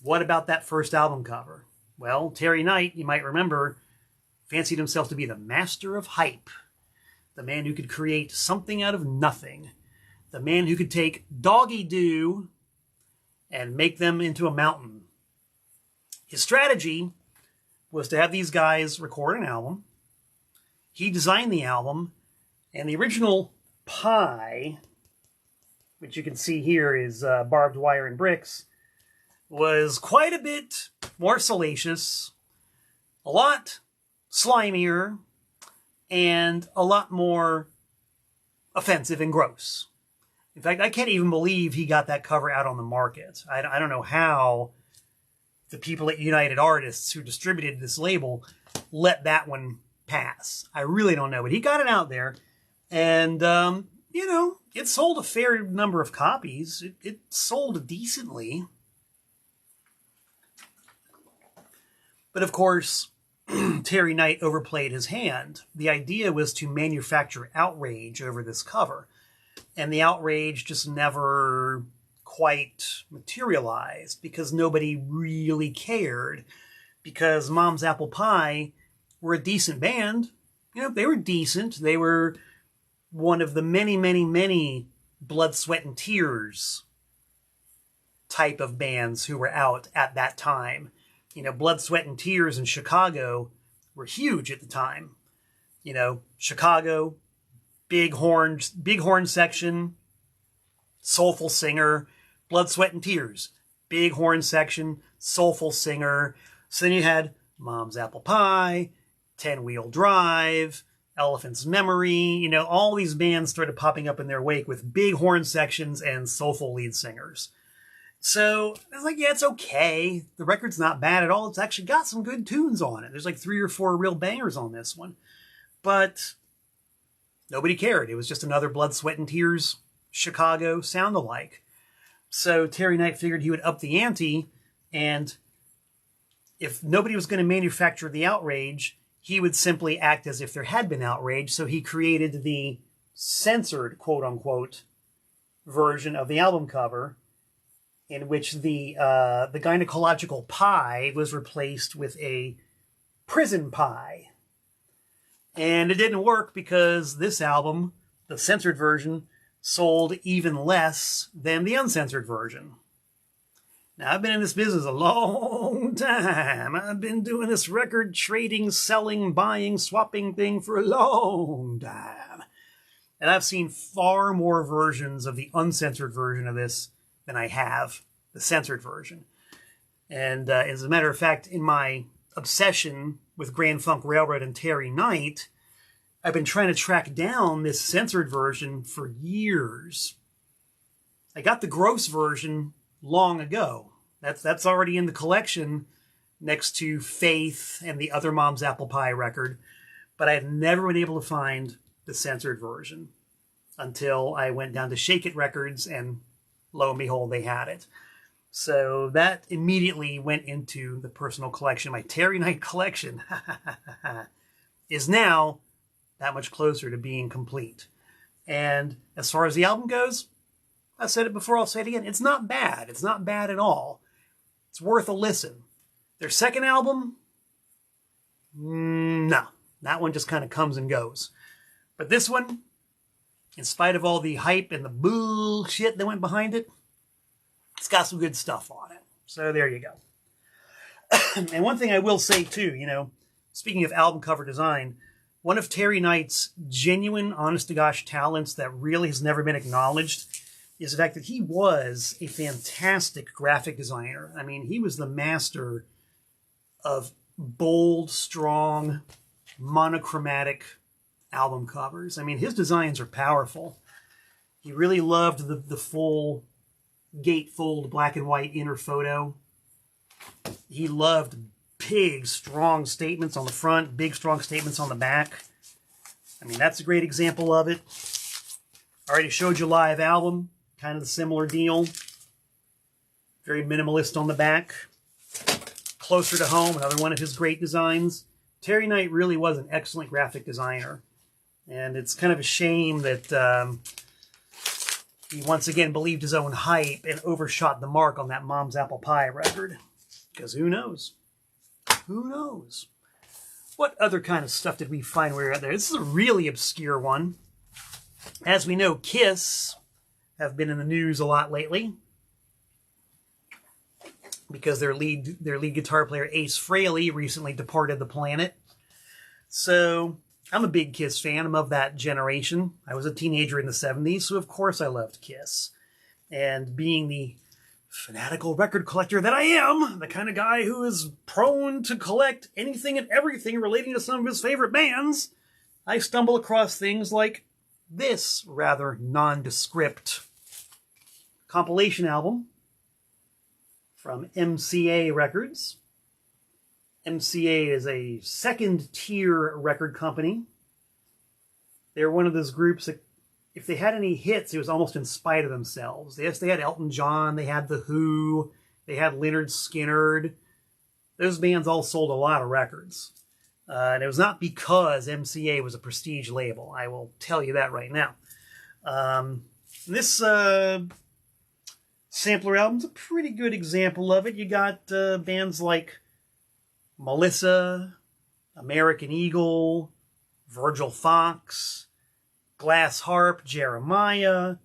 A: what about that first album cover? Well, Terry Knight, you might remember, fancied himself to be the master of hype. The man who could create something out of nothing. The man who could take Doggy Doo and make them into a mountain. His strategy was to have these guys record an album. He designed the album, and the original pie, which you can see here is barbed wire and bricks, was quite a bit more salacious, a lot slimier, and a lot more offensive and gross. In fact, I can't even believe he got that cover out on the market. I don't know how the people at United Artists who distributed this label let that one pass. I really don't know, but he got it out there, and, you know, it sold a fair number of copies. It sold decently. But of course, Terry Knight overplayed his hand. The idea was to manufacture outrage over this cover. And the outrage just never quite materialized because nobody really cared. Because Mom's Apple Pie were a decent band. You know, they were decent. They were one of the many, many, many Blood, Sweat, and Tears type of bands who were out at that time. You know, Blood, Sweat, and Tears in Chicago were huge at the time. You know, Chicago, big horn section, soulful singer, Blood, Sweat, and Tears, big horn section, soulful singer. So then you had Mom's Apple Pie, 10-Wheel Drive, Elephant's Memory, you know, all these bands started popping up in their wake with big horn sections and soulful lead singers. So I was like, yeah, it's okay. The record's not bad at all. It's actually got some good tunes on it. There's like 3 or 4 real bangers on this one. But nobody cared. It was just another Blood, Sweat, and Tears Chicago sound-alike. So Terry Knight figured he would up the ante, and if nobody was going to manufacture the outrage, he would simply act as if there had been outrage. So he created the censored, quote-unquote, version of the album cover, in which the gynecological pie was replaced with a prison pie. And it didn't work because this album, the censored version, sold even less than the uncensored version. Now, I've been in this business a long time. I've been doing this record trading, selling, buying, swapping thing for a long time. And I've seen far more versions of the uncensored version of this than I have the censored version. And as a matter of fact, in my obsession with Grand Funk Railroad and Terry Knight, I've been trying to track down this censored version for years. I got the gross version long ago. That's already in the collection next to Faith and the other Mom's Apple Pie record, but I had never been able to find the censored version until I went down to Shake It Records, and lo and behold, they had it. So that immediately went into the personal collection. My Terry Knight collection is now that much closer to being complete. And as far as the album goes, I said it before, I'll say it again. It's not bad. It's not bad at all. It's worth a listen. Their second album, no. That one just kind of comes and goes. But this one, in spite of all the hype and the bullshit that went behind it, it's got some good stuff on it. So there you go. And one thing I will say too, you know, speaking of album cover design, one of Terry Knight's genuine, honest-to-gosh talents that really has never been acknowledged is the fact that he was a fantastic graphic designer. I mean, he was the master of bold, strong, monochromatic album covers. I mean, his designs are powerful. He really loved the full gatefold black and white inner photo. He loved big, strong statements on the front, big, strong statements on the back. I mean, that's a great example of it. I already showed you Live Album, kind of the similar deal. Very minimalist on the back. Closer to Home, another one of his great designs. Terry Knight really was an excellent graphic designer. And it's kind of a shame that he once again believed his own hype and overshot the mark on that Mom's Apple Pie record. Because who knows? Who knows? What other kind of stuff did we find when we were out there? This is a really obscure one. As we know, Kiss have been in the news a lot lately because their lead guitar player Ace Frehley recently departed the planet. So I'm a big Kiss fan. I'm of that generation. I was a teenager in the 70s, so of course I loved Kiss. And being the fanatical record collector that I am, the kind of guy who is prone to collect anything and everything relating to some of his favorite bands, I stumble across things like this rather nondescript compilation album from MCA Records. MCA is a second-tier record company. They're one of those groups that, if they had any hits, it was almost in spite of themselves. Yes, they had Elton John, they had The Who, they had Lynyrd Skynyrd. Those bands all sold a lot of records. And it was not because MCA was a prestige label. I will tell you that right now. This sampler album's a pretty good example of it. You got bands like Melissa, American Eagle, Virgil Fox, Glass Harp, Jeremiah,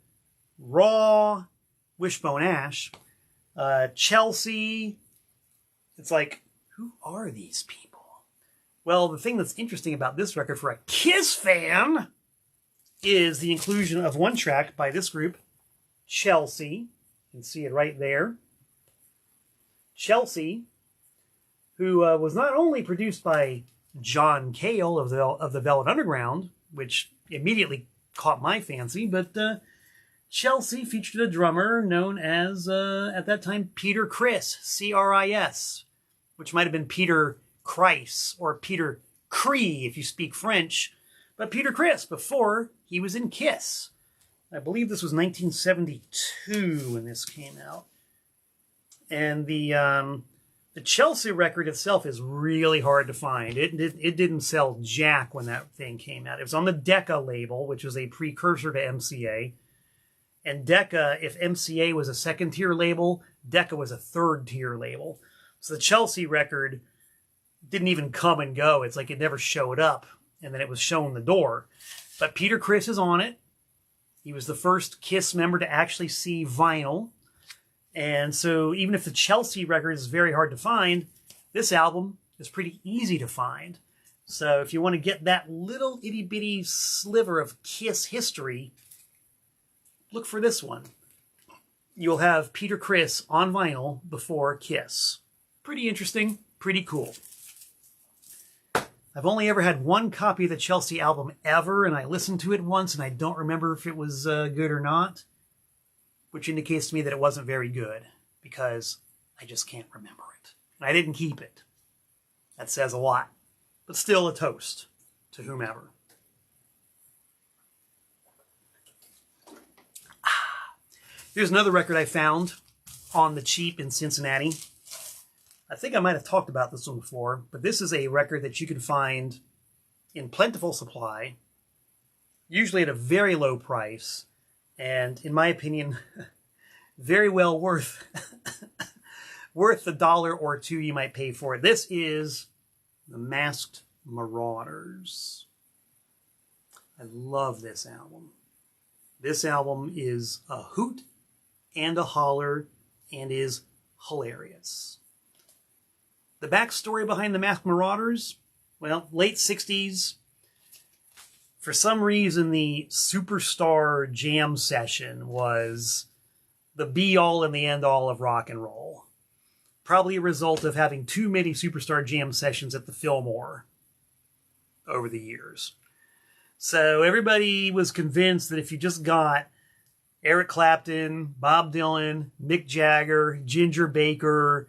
A: Raw, Wishbone Ash, Chelsea. It's like, who are these people? Well, the thing that's interesting about this record for a Kiss fan is the inclusion of one track by this group, Chelsea. You can see it right there. Chelsea, who was not only produced by John Cale of the Velvet Underground, which immediately caught my fancy, but Chelsea featured a drummer known as, at that time, Peter Criss, C-R-I-S, which might have been Peter Criss or Peter Cree if you speak French, but Peter Criss before he was in Kiss. I believe this was 1972 when this came out. And the Chelsea record itself is really hard to find. It didn't sell jack when that thing came out. It was on the Decca label, which was a precursor to MCA. And Decca, if MCA was a second-tier label, Decca was a third-tier label. So the Chelsea record didn't even come and go. It's like it never showed up, and then it was shown the door. But Peter Criss is on it. He was the first Kiss member to actually see vinyl. And so even if the Chelsea record is very hard to find, this album is pretty easy to find. So if you want to get that little itty-bitty sliver of Kiss history, look for this one. You'll have Peter Criss on vinyl before Kiss. Pretty interesting, pretty cool. I've only ever had one copy of the Chelsea album ever, and I listened to it once, and I don't remember if it was good or not, which indicates to me that it wasn't very good, because I just can't remember it. And I didn't keep it. That says a lot. But still a toast to whomever. Here's another record I found on the cheap in Cincinnati. I think I might have talked about this one before, but this is a record that you can find in plentiful supply, usually at a very low price, and in my opinion, very well worth the $1 or $2 you might pay for it. This is The Masked Marauders. I love this album. This album is a hoot and a holler and is hilarious. The backstory behind the Masked Marauders, well, late 60s. For some reason, the Superstar Jam Session was the be-all and the end-all of rock and roll. Probably a result of having too many Superstar Jam Sessions at the Fillmore over the years. So everybody was convinced that if you just got Eric Clapton, Bob Dylan, Mick Jagger, Ginger Baker,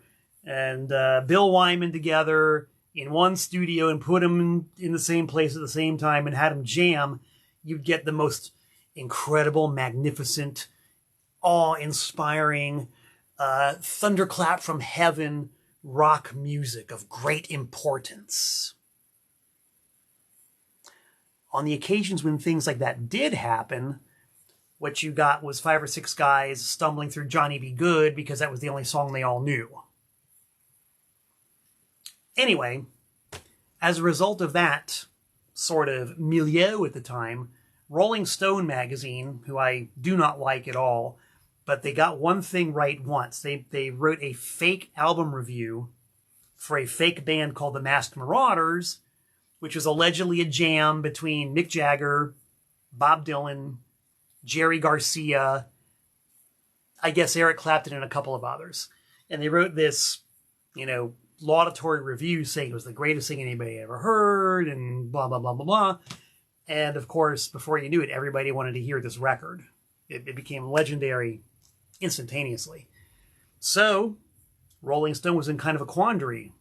A: and Bill Wyman together in one studio and put them in the same place at the same time and had them jam, you'd get the most incredible, magnificent, awe-inspiring, thunderclap from heaven rock music of great importance. On the occasions when things like that did happen, what you got was 5 or 6 guys stumbling through Johnny B. Good because that was the only song they all knew. Anyway, as a result of that sort of milieu at the time, Rolling Stone magazine, who I do not like at all, but they got one thing right once. They wrote a fake album review for a fake band called the Masked Marauders, which was allegedly a jam between Mick Jagger, Bob Dylan, Jerry Garcia, I guess Eric Clapton, and a couple of others. And they wrote this, laudatory review saying it was the greatest thing anybody ever heard and blah, blah, blah, blah, blah. And of course, before you knew it, everybody wanted to hear this record. It became legendary instantaneously. So, Rolling Stone was in kind of a quandary.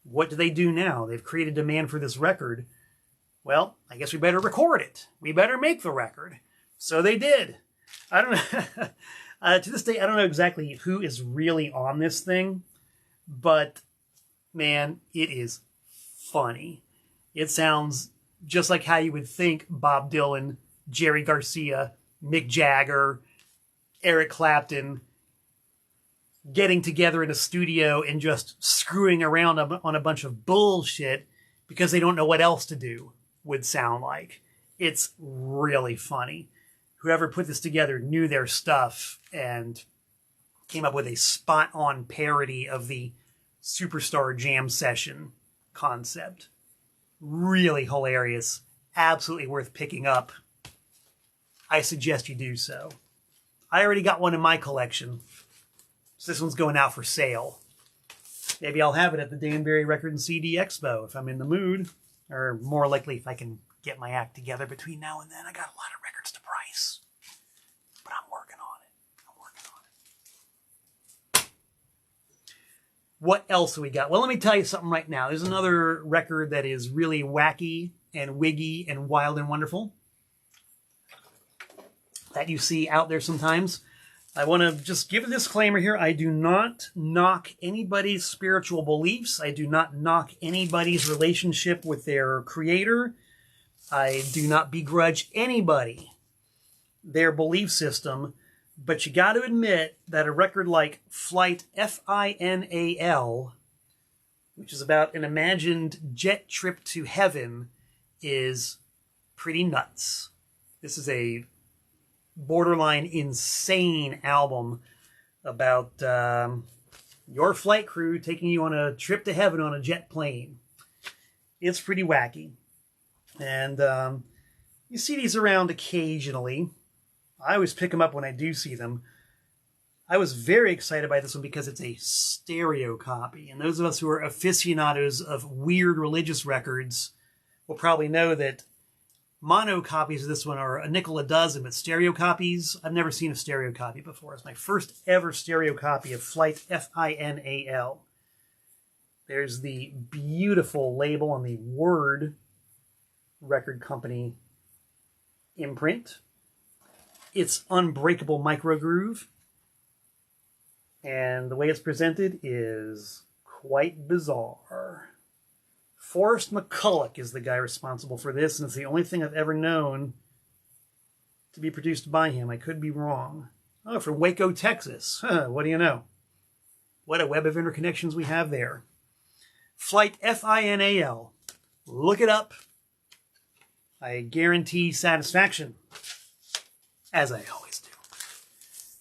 A: What do they do now? They've created demand for this record. Well, I guess we better record it. We better make the record. So they did. I don't know. To this day, I don't know exactly who is really on this thing. But, man, it is funny. It sounds just like how you would think Bob Dylan, Jerry Garcia, Mick Jagger, Eric Clapton getting together in a studio and just screwing around on a bunch of bullshit because they don't know what else to do would sound like. It's really funny. Whoever put this together knew their stuff and came up with a spot-on parody of the Superstar Jam Session concept. Really hilarious. Absolutely worth picking up. I suggest you do so. I already got one in my collection, so this one's going out for sale. Maybe I'll have it at the Danbury Record and CD Expo if I'm in the mood, or more likely if I can get my act together between now and then. I got a lot of records to price, but I'm working on it. What else have we got? Well, let me tell you something right now. There's another record that is really wacky and wiggy and wild and wonderful that you see out there sometimes. I want to just give a disclaimer here. I do not knock anybody's spiritual beliefs. I do not knock anybody's relationship with their creator. I do not begrudge anybody their belief system. But you got to admit that a record like Flight, Final, which is about an imagined jet trip to heaven, is pretty nuts. This is a borderline insane album about your flight crew taking you on a trip to heaven on a jet plane. It's pretty wacky. And you see these around occasionally. I always pick them up when I do see them. I was very excited by this one because it's a stereo copy. And those of us who are aficionados of weird religious records will probably know that mono copies of this one are a nickel a dozen, but stereo copies, I've never seen a stereo copy before. It's my first ever stereo copy of Flight, Final. There's the beautiful label on the Word record company imprint. It's unbreakable microgroove. And the way it's presented is quite bizarre. Forrest McCulloch is the guy responsible for this, and it's the only thing I've ever known to be produced by him. I could be wrong. Oh, from Waco, Texas. What do you know? What a web of interconnections we have there. Flight, Final. Look it up. I guarantee satisfaction, as I always do.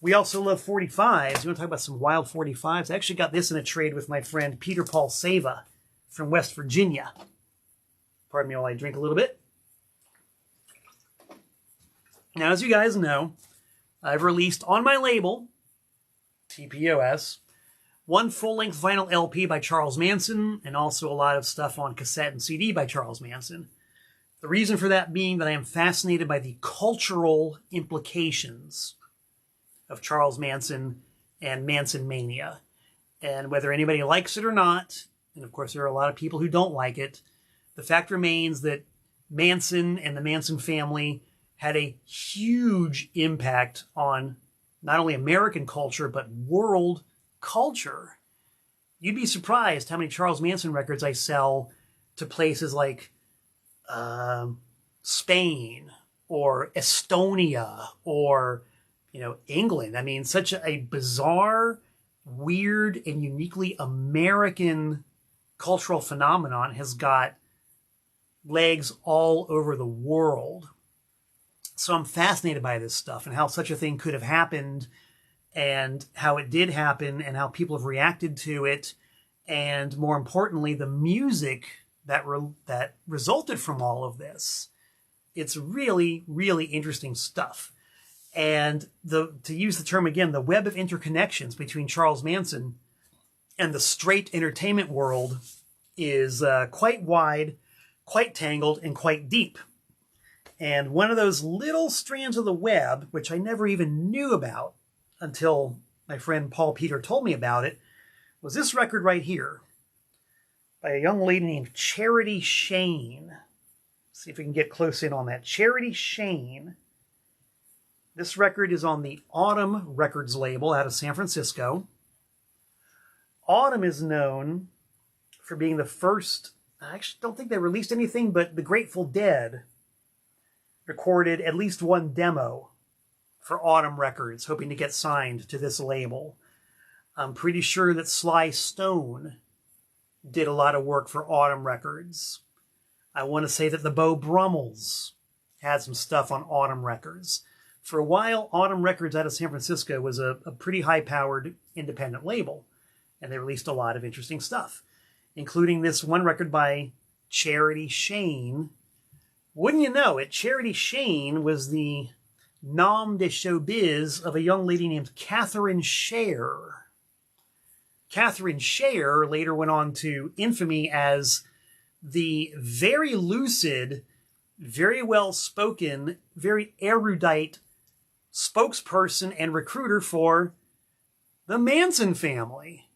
A: We also love 45s. You want to talk about some wild 45s? I actually got this in a trade with my friend Peter Paul Seva from West Virginia. Pardon me while I drink a little bit. Now, as you guys know, I've released on my label, TPOS, one full-length vinyl LP by Charles Manson, and also a lot of stuff on cassette and CD by Charles Manson. The reason for that being that I am fascinated by the cultural implications of Charles Manson and Manson Mania. And whether anybody likes it or not, and of course there are a lot of people who don't like it, the fact remains that Manson and the Manson family had a huge impact on not only American culture, but world culture. You'd be surprised how many Charles Manson records I sell to places like Spain or Estonia or, England. I mean, such a bizarre, weird, and uniquely American cultural phenomenon has got legs all over the world. So I'm fascinated by this stuff and how such a thing could have happened and how it did happen and how people have reacted to it. And more importantly, the music that resulted from all of this. It's really, really interesting stuff. And to use the term again, the web of interconnections between Charles Manson and the straight entertainment world is quite wide, quite tangled, and quite deep. And one of those little strands of the web, which I never even knew about until my friend Paul Peter told me about it, was this record right here by a young lady named Charity Shane. See if we can get close in on that. Charity Shane. This record is on the Autumn Records label out of San Francisco. Autumn is known for being the first, I actually don't think they released anything, but the Grateful Dead recorded at least one demo for Autumn Records, hoping to get signed to this label. I'm pretty sure that Sly Stone did a lot of work for Autumn Records. I want to say that the Beau Brummels had some stuff on Autumn Records. For a while, Autumn Records out of San Francisco was a pretty high-powered independent label, and they released a lot of interesting stuff. including this one record by Charity Shane. Wouldn't you know it, Charity Shane was the nom de showbiz of a young lady named Catherine Scher. Catherine Scher later went on to infamy as the very lucid, very well-spoken, very erudite spokesperson and recruiter for the Manson Family.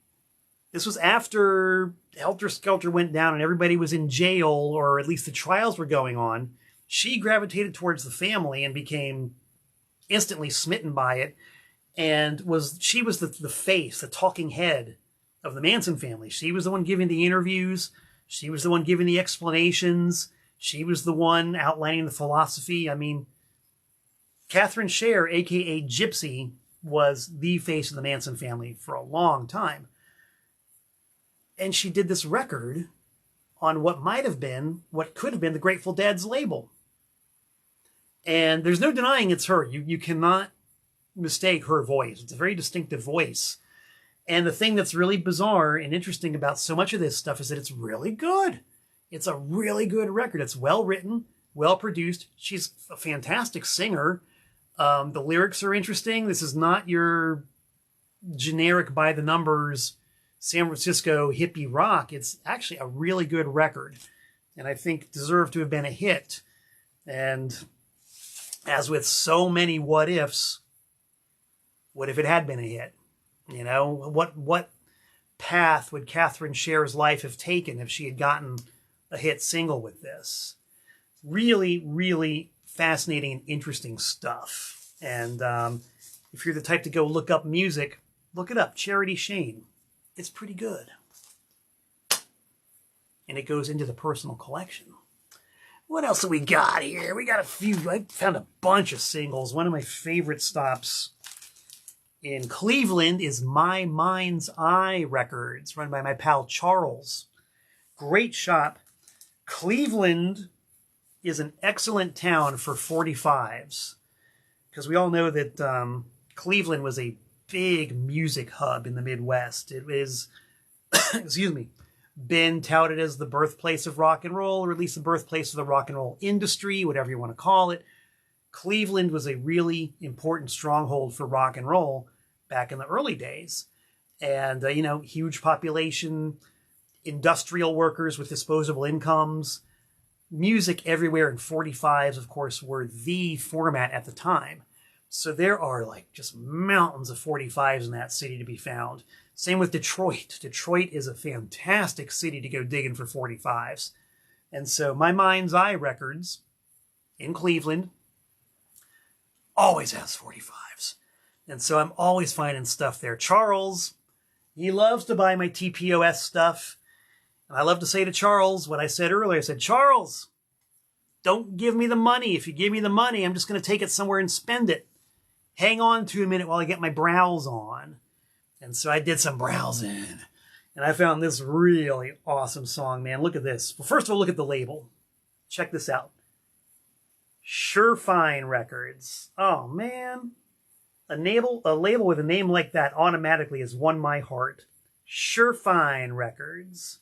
A: This was after Helter Skelter went down and everybody was in jail, or at least the trials were going on. She gravitated towards the family and became instantly smitten by it, and she was the face, the talking head of the Manson family. She was the one giving the interviews. She was the one giving the explanations. She was the one outlining the philosophy. I mean, Catherine Scher, a.k.a. Gypsy, was the face of the Manson family for a long time. And she did this record on what could have been the Grateful Dead's label. And there's no denying it's her. You cannot mistake her voice. It's a very distinctive voice. And the thing that's really bizarre and interesting about so much of this stuff is that it's really good. It's a really good record. It's well written, well produced. She's a fantastic singer. The lyrics are interesting. This is not your generic by the numbers San Francisco hippie rock. It's actually a really good record, and I think deserved to have been a hit. And as with so many what ifs, what if it had been a hit? You know, what path would Catherine Scher's life have taken if she had gotten a hit single with this? Really, really fascinating and interesting stuff. And if you're the type to go look up music, look it up. Charity Shane. It's pretty good. And it goes into the personal collection. What else have we got here? We got a few. I found a bunch of singles. One of my favorite stops in Cleveland is My Mind's Eye Records, run by my pal Charles. Great shop. Cleveland is an excellent town for 45s, because we all know that Cleveland was a big music hub in the Midwest. It is, been touted as the birthplace of rock and roll, or at least the birthplace of the rock and roll industry, whatever you want to call it. Cleveland was a really important stronghold for rock and roll back in the early days. And, huge population, industrial workers with disposable incomes, music everywhere, and 45s, of course, were the format at the time. So there are just mountains of 45s in that city to be found. Same with Detroit. Detroit is a fantastic city to go digging for 45s. And so My Mind's Eye Records in Cleveland always has 45s. And so I'm always finding stuff there. Charles, he loves to buy my TPOS stuff. And I love to say to Charles what I said earlier. I said, Charles, don't give me the money. If you give me the money, I'm just going to take it somewhere and spend it. Hang on to a minute while I get my brows on. And so I did some browsing. And I found this really awesome song, man. Look at this. Well, first of all, look at the label. Check this out. Surfin Records. Oh, man. A label with a name like that automatically has won my heart. Surfin Records.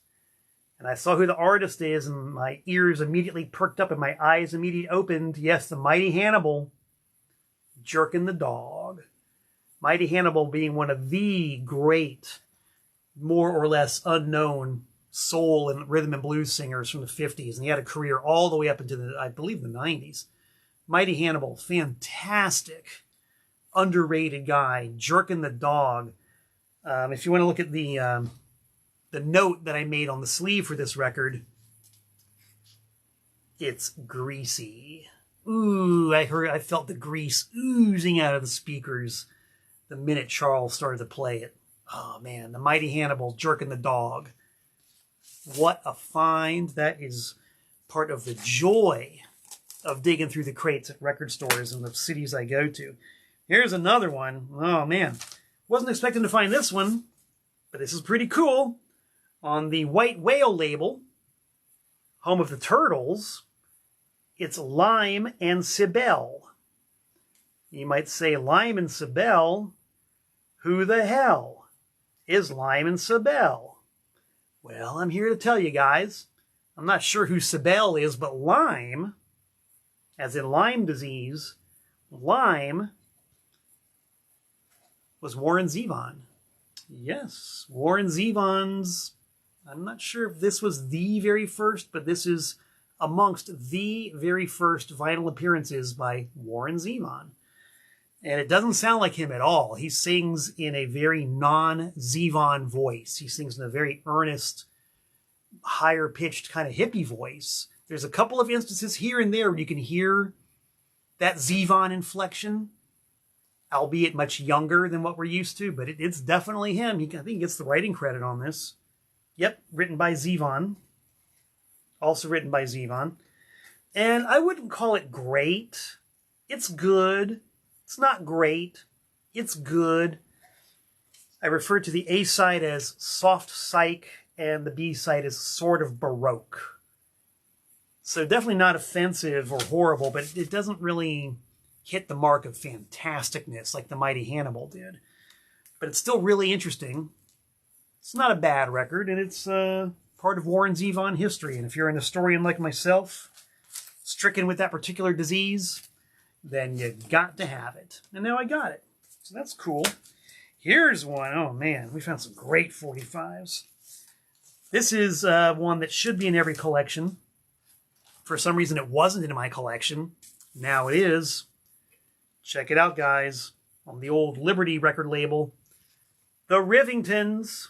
A: And I saw who the artist is, and my ears immediately perked up and my eyes immediately opened. Yes, the Mighty Hannibal. Jerkin the Dog. Mighty Hannibal being one of the great, more or less unknown soul and rhythm and blues singers from the 50s. And he had a career all the way up into I believe, the 90s. Mighty Hannibal, fantastic, underrated guy. Jerkin the Dog. If you want to look at the note that I made on the sleeve for this record, it's greasy. Ooh, I felt the grease oozing out of the speakers the minute Charles started to play it. Oh, man, the Mighty Hannibal, Jerkin the Dog. What a find. That is part of the joy of digging through the crates at record stores in the cities I go to. Here's another one. Oh, man. Wasn't expecting to find this one, but this is pretty cool. On the White Whale label, home of the Turtles, it's Lime and Cybele. You might say, Lime and Cybele? Who the hell is Lime and Cybele? Well, I'm here to tell you guys. I'm not sure who Sibel is, but Lyme, as in Lyme disease, Lyme was Warren Zevon. Yes, Warren Zevon's, I'm not sure if this was the very first, but this is amongst the very first vinyl appearances by Warren Zevon. And it doesn't sound like him at all. He sings in a very non-Zevon voice. He sings in a very earnest, higher-pitched kind of hippie voice. There's a couple of instances here and there where you can hear that Zevon inflection, albeit much younger than what we're used to, but it's definitely him. I think he gets the writing credit on this. Yep, written by Zevon. Also written by Zevon. And I wouldn't call it great. It's good. It's not great. It's good. I refer to the A side as soft psych and the B side as sort of baroque. So definitely not offensive or horrible, but it doesn't really hit the mark of fantasticness like the Mighty Hannibal did. But it's still really interesting. It's not a bad record, and it's part of Warren Zevon history. And if you're an historian like myself, stricken with that particular disease, then you got to have it. And now I got it. So that's cool. Here's one. Oh, man. We found some great 45s. This is one that should be in every collection. For some reason, it wasn't in my collection. Now it is. Check it out, guys. On the old Liberty record label. The Rivingtons.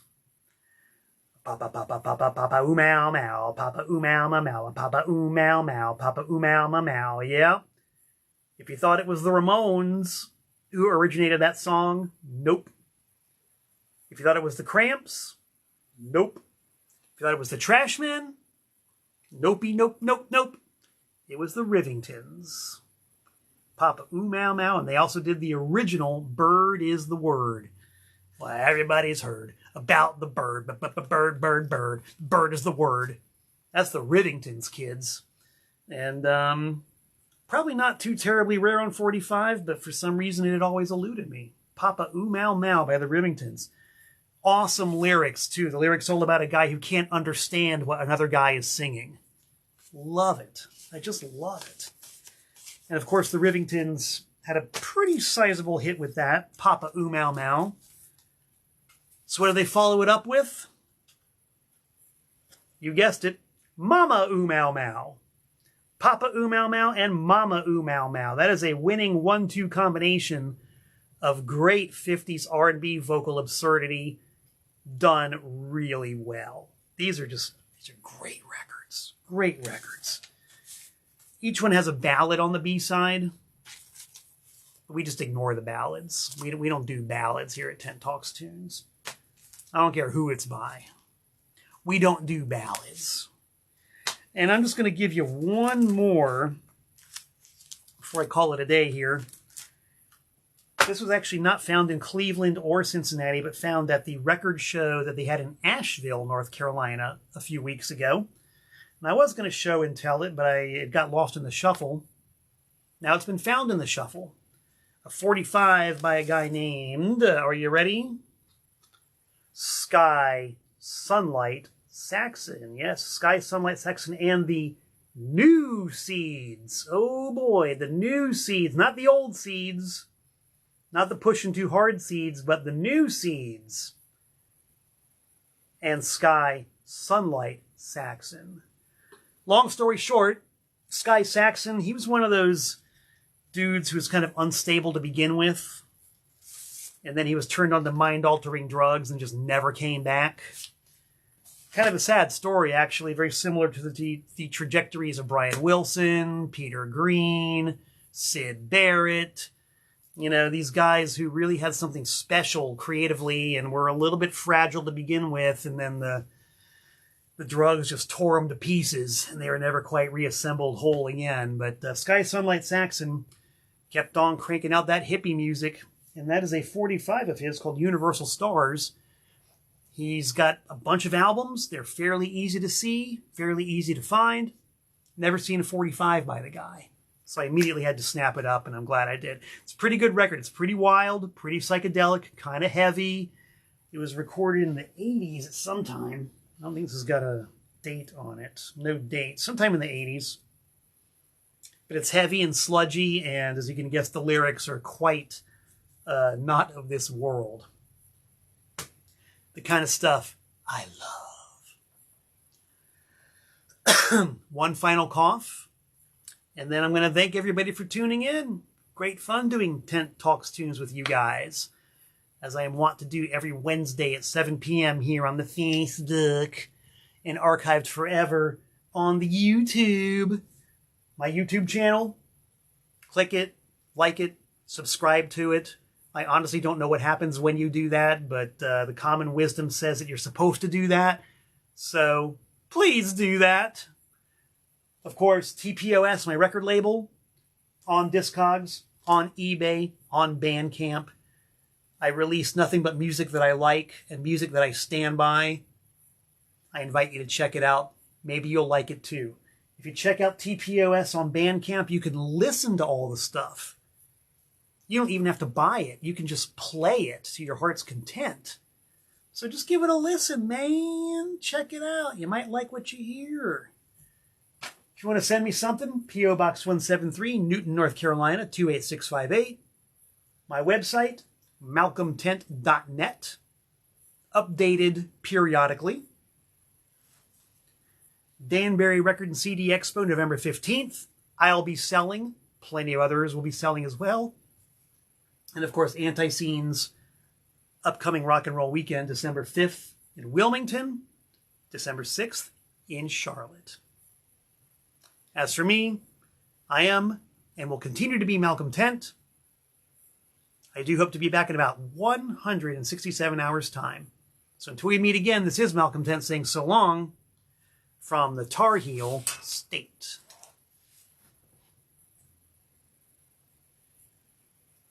A: Papa, papa, papa, papa, ooh, meow, meow. Papa, ooh, meow, meow, meow. Papa, ooh, meow, meow. Papa, ooh, meow, meow, meow. Yeah. If you thought it was the Ramones who originated that song, nope. If you thought it was the Cramps, nope. If you thought it was the Trashmen, nopey, nope, nope, nope. It was the Rivingtons. Papa Ooh Meow Meow, and they also did the original Bird is the Word. Well, everybody's heard about the bird, bird, bird, bird. Bird is the word. That's the Rivingtons, kids. And probably not too terribly rare on 45, but for some reason it had always eluded me. Papa Ooh Meow Meow by the Rivingtons. Awesome lyrics, too. The lyrics all about a guy who can't understand what another guy is singing. Love it. I just love it. And, of course, the Rivingtons had a pretty sizable hit with that, Papa Ooh Meow Meow. So what do they follow it up with? You guessed it, Mama Ooh Meow Meow. Papa Ooh Meow Meow and Mama Ooh Meow Meow. That is a winning 1-2 combination of great 50s R&B vocal absurdity done really well. These are great records. Great records. Each one has a ballad on the B-side. We just ignore the ballads. We don't do ballads here at Tent Talks Tunes. I don't care who it's by. We don't do ballads. And I'm just going to give you one more before I call it a day here. This was actually not found in Cleveland or Cincinnati, but found at the record show that they had in Asheville, North Carolina, a few weeks ago. And I was going to show and tell it, but it got lost in the shuffle. Now it's been found in the shuffle. A 45 by a guy named, are you ready? Sky Sunlight Saxon. Yes, Sky Sunlight Saxon and the New Seeds. Oh boy, the New Seeds. Not the old Seeds. Not the pushing too hard Seeds, but the New Seeds. And Sky Sunlight Saxon. Long story short, Sky Saxon, he was one of those dudes who was kind of unstable to begin with. And then he was turned on to mind-altering drugs and just never came back. Kind of a sad story, actually. Very similar to the trajectories of Brian Wilson, Peter Green, Syd Barrett. You know, these guys who really had something special creatively and were a little bit fragile to begin with. And then the drugs just tore them to pieces. And they were never quite reassembled whole again. But Sky Sunlight Saxon kept on cranking out that hippie music. And that is a 45 of his called Universal Stars. He's got a bunch of albums. They're fairly easy to see, fairly easy to find. Never seen a 45 by the guy. So I immediately had to snap it up, and I'm glad I did. It's a pretty good record. It's pretty wild, pretty psychedelic, kind of heavy. It was recorded in the 80s at some time. I don't think this has got a date on it. No date. Sometime in the 80s. But it's heavy and sludgy, and as you can guess, the lyrics are quite not of this world. The kind of stuff I love. One final cough, and then I'm going to thank everybody for tuning in. Great fun doing Tent Talks Tunes with you guys, as I am wont to do every Wednesday at 7 p.m. here on the Facebook, and archived forever on the YouTube. My YouTube channel. Click it, like it, subscribe to it. I honestly don't know what happens when you do that, but the common wisdom says that you're supposed to do that. So please do that. Of course, TPOS, my record label, on Discogs, on eBay, on Bandcamp. I release nothing but music that I like and music that I stand by. I invite you to check it out. Maybe you'll like it too. If you check out TPOS on Bandcamp, you can listen to all the stuff. You don't even have to buy it. You can just play it to your heart's content. So just give it a listen, man. Check it out. You might like what you hear. If you want to send me something, P.O. Box 173, Newton, North Carolina, 28658. My website, malcolmtent.net. Updated periodically. Danbury Record and CD Expo, November 15th. I'll be selling. Plenty of others will be selling as well. And of course, Anti-Scene's upcoming rock and roll weekend, December 5th in Wilmington, December 6th in Charlotte. As for me, I am and will continue to be Malcolm Tent. I do hope to be back in about 167 hours' time. So until we meet again, this is Malcolm Tent saying so long from the Tar Heel State.